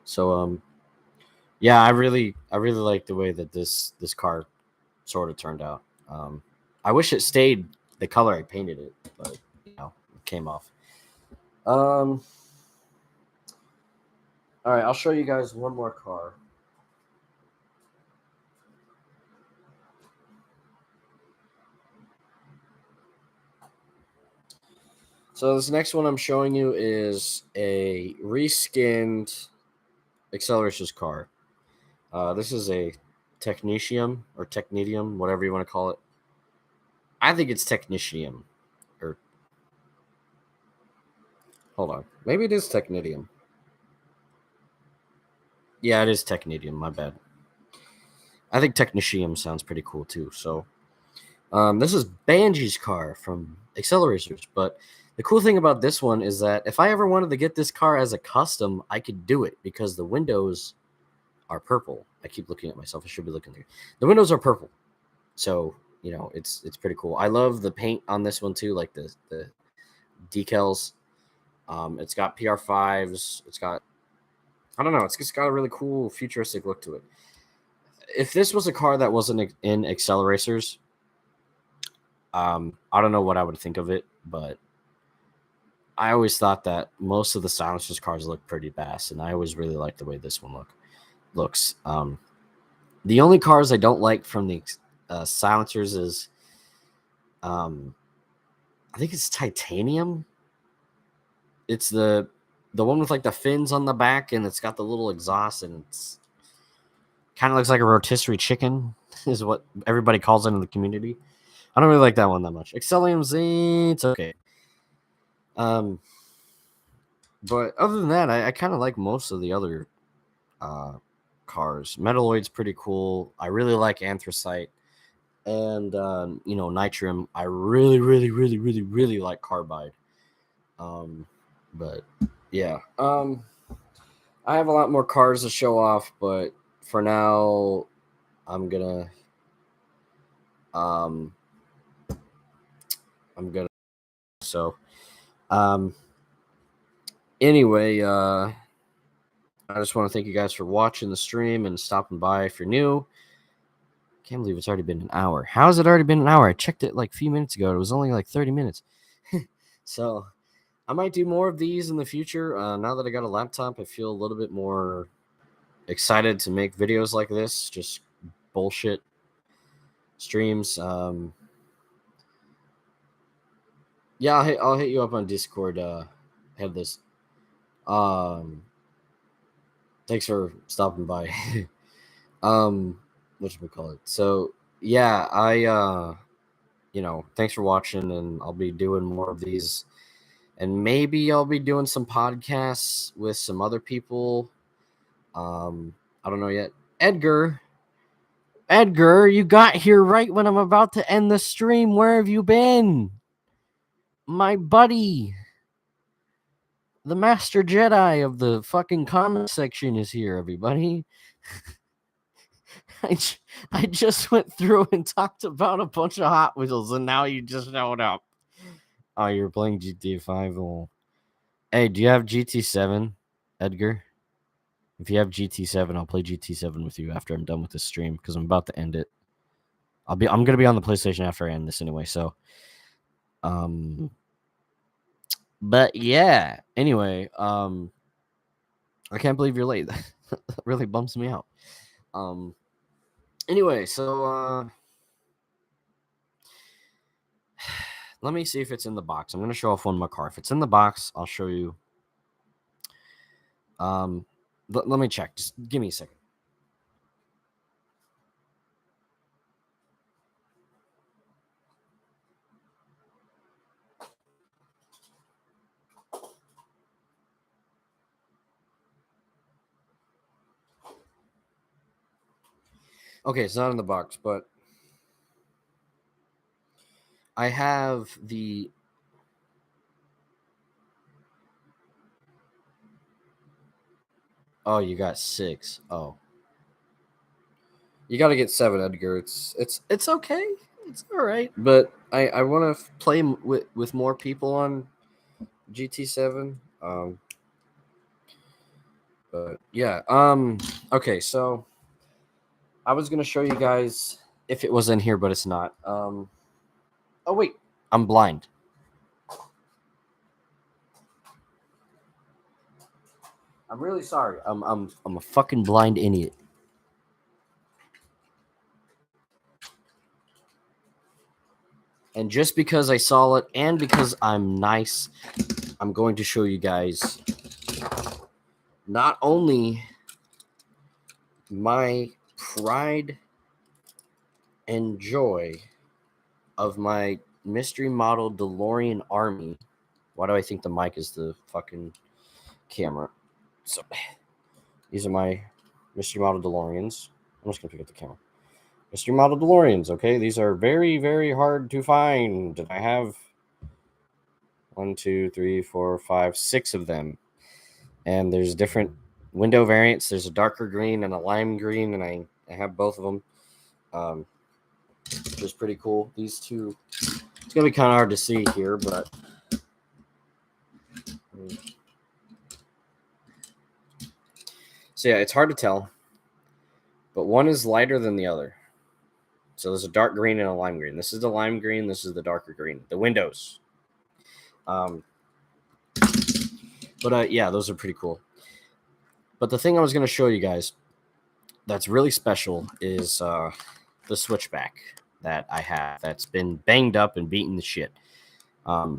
So yeah, I really like the way that this car sort of turned out. I wish it stayed the color I painted it, but it came off. All right, I'll show you guys one more car. So this next one I'm showing you is a reskinned Accelerations car. This is a Technetium or Technetium, whatever you want to call it. I think it's Technetium. Or hold on, maybe it is Technetium. Yeah, it is Technetium. My bad. I think Technetium sounds pretty cool too. So this is Banji's car from Accelerators, but the cool thing about this one is that if I ever wanted to get this car as a custom, I could do it because the windows are purple. I keep looking at myself. I should be looking there. The windows are purple, so it's pretty cool. I love the paint on this one too, like the decals. It's got PR5s. It's got, I don't know. It's just got a really cool futuristic look to it. If this was a car that wasn't in Acceleracers, I don't know what I would think of it, but I always thought that most of the Silencers cars look pretty bass, and I always really like the way this one looks. The only cars I don't like from the Silencers is, I think it's Titanium. It's the one with like the fins on the back, and it's got the little exhaust, and it's kind of looks like a rotisserie chicken, is what everybody calls it in the community. I don't really like that one that much. Excellium Z, it's okay. But other than that, I kind of like most of the other cars. Metalloid's pretty cool. I really like Anthracite. And Nitrium. I really like Carbide. But yeah. I have a lot more cars to show off, but for now I'm gonna so anyway, I just want to thank you guys for watching the stream and stopping by if you're new. Can't believe it's already been an hour. How has it already been an hour? I checked it like a few minutes ago. It was only like 30 minutes. So I might do more of these in the future. Now that I got a laptop, I feel a little bit more excited to make videos like this. Just bullshit streams. Yeah, I'll hit you up on Discord. Have this. Thanks for stopping by. What should we call it? So yeah, thanks for watching, and I'll be doing more of these. And maybe I'll be doing some podcasts with some other people. I don't know yet. Edgar, you got here right when I'm about to end the stream. Where have you been? My buddy, the Master Jedi of the fucking comment section is here, everybody. I just went through and talked about a bunch of Hot Wheels, and now you just showed up. Oh, you're playing GTA 5. Oh. Hey, do you have GT7, Edgar? If you have GT7, I'll play GT7 with you after I'm done with this stream because I'm about to end it. I'm gonna be on the PlayStation after I end this anyway. So, but yeah. Anyway, I can't believe you're late. That really bumps me out. Anyway, so let me see if it's in the box. I'm gonna show off one more car. If it's in the box, I'll show you. Let me check. Just give me a second. Okay, it's not in the box, but I have the... Oh, you got 6. Oh. You got to get 7, Edgar. It's okay. It's all right. But I want to play with more people on GT7. But yeah. Okay, so I was gonna show you guys if it was in here, but it's not. Oh wait, I'm blind. I'm really sorry. I'm a fucking blind idiot. And just because I saw it and because I'm nice, I'm going to show you guys not only my pride and joy of my mystery model DeLorean army. Why do I think the mic is the fucking camera? So these are my mystery model DeLoreans. I'm just gonna pick up the camera. Mystery model DeLoreans, okay? These are very, very hard to find. And I have 1, 2, 3, 4, 5, 6 of them. And there's different window variants. There's a darker green and a lime green, and I have both of them. Which is pretty cool. These two, it's gonna be kind of hard to see here, but so yeah, it's hard to tell. But one is lighter than the other. So there's a dark green and a lime green. This is the lime green. This is the darker green. The windows. But yeah, those are pretty cool. But the thing I was going to show you guys that's really special is the switchback that I have that's been banged up and beaten to shit. I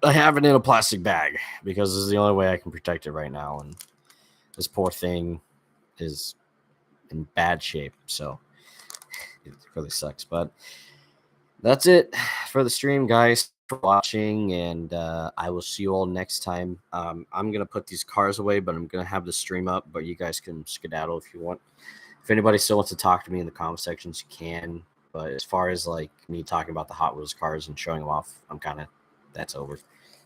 have it in a plastic bag because this is the only way I can protect it right now. And this poor thing is in bad shape. So it really sucks. But that's it for the stream, guys, for watching. And I will see you all next time. I'm going to put these cars away, but I'm going to have the stream up. But you guys can skedaddle if you want. If anybody still wants to talk to me in the comment sections, you can. But as far as like me talking about the Hot Wheels cars and showing them off, that's over.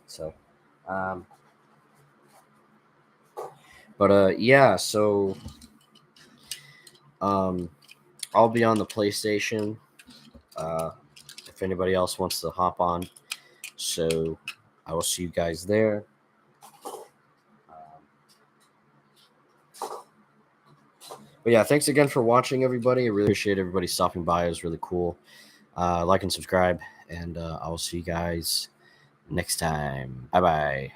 So, yeah, so I'll be on the PlayStation if anybody else wants to hop on. So I will see you guys there. But yeah, thanks again for watching, everybody. I really appreciate everybody stopping by. It was really cool. Like and subscribe, and I will see you guys next time. Bye-bye.